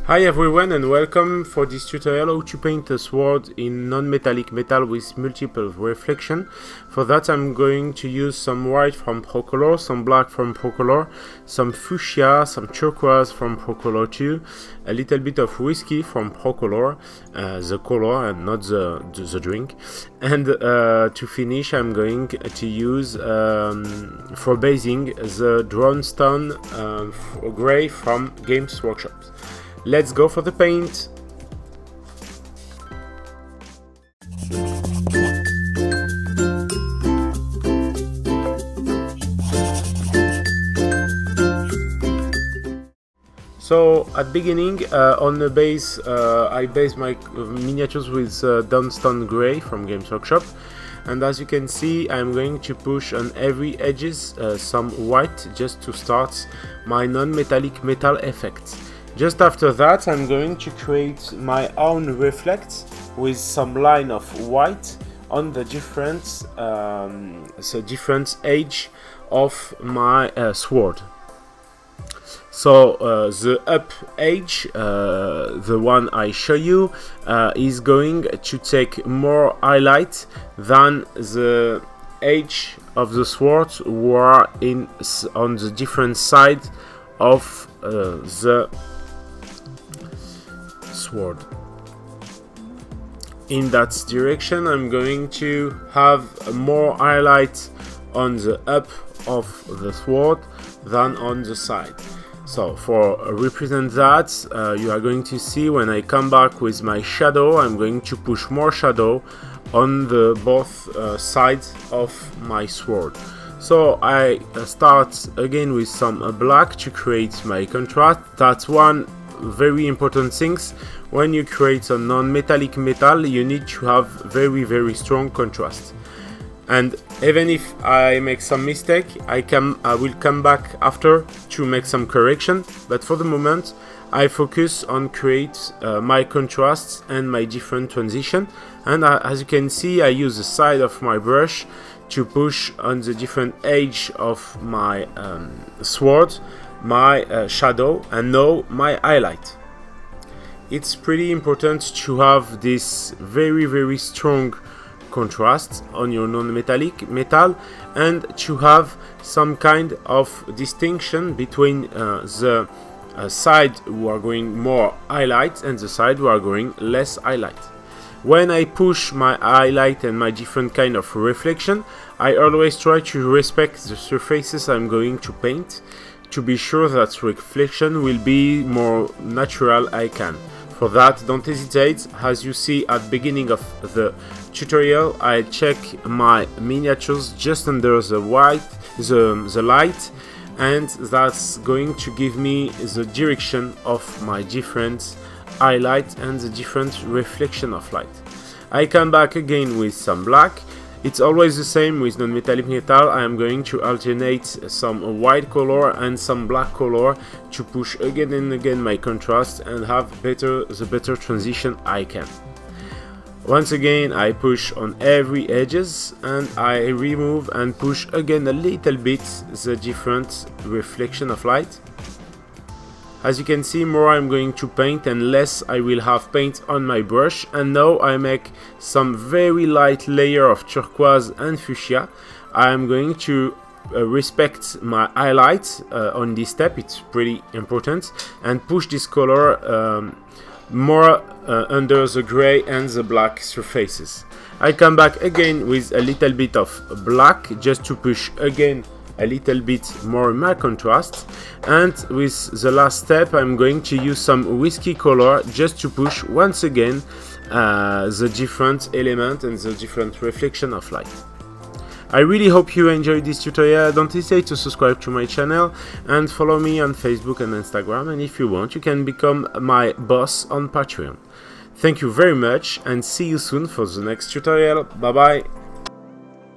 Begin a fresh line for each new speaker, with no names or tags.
Hi everyone and welcome for this tutorial how to paint a sword in non-metallic metal with multiple reflection. For that I'm going to use some white from Procolor, some black from Procolor, some fuchsia, some turquoise from Procolor 2, a little bit of whiskey from Procolor, the color and not the drink. And to finish I'm going to use for basing the Drawnstone grey from Games Workshop. Let's go for the paint. So at beginning on the base I base my miniatures with Drawnstone Grey from Games Workshop, and as you can see I'm going to push on every edges some white just to start my non-metallic metal effect. Just after that I'm going to create my own reflect with some line of white on the different edge of my sword. So the up edge, the one I show you, is going to take more highlight than the edge of the sword who are on the different side of the sword. In that direction I'm going to have more highlight on the up of the sword than on the side. So for represent that, you are going to see when I come back with my shadow, I'm going to push more shadow on the both sides of my sword. So I start again with some black to create my contrast. That's one very important things. When you create a non-metallic metal, you need to have very strong contrast. And even if I make some mistake, I will come back after to make some correction, but for the moment I focus on create my contrasts and my different transition. And as you can see, I use the side of my brush to push on the different edge of my sword my shadow and now my highlight. It's pretty important to have this very strong contrast on your non-metallic metal and to have some kind of distinction between the side who are going more highlight and the side who are going less highlight. When I push my highlight and my different kind of reflection, I always try to respect the surfaces I'm going to paint to be sure that reflection will be more natural I can. For that, don't hesitate. As you see at the beginning of the tutorial, I check my miniatures just under the light, and that's going to give me the direction of my different highlight and the different reflection of light. I come back again with some black. It's always the same with non-metallic metal. I am going to alternate some white color and some black color to push again and again my contrast and have the better transition I can. Once again I push on every edges and I remove and push again a little bit the different reflection of light. As you can see, more I'm going to paint and less I will have paint on my brush, and now I make some very light layer of turquoise and fuchsia. I am going to respect my highlight on this step, it's pretty important, and push this color more under the gray and the black surfaces. I come back again with a little bit of black just to push again a little bit more my contrast, and with the last step I'm going to use some whiskey color just to push once again the different element and the different reflection of light. I really hope you enjoyed this tutorial. Don't hesitate to subscribe to my channel and follow me on Facebook and Instagram, and if you want you can become my boss on Patreon. Thank you very much and see you soon for the next tutorial. Bye bye.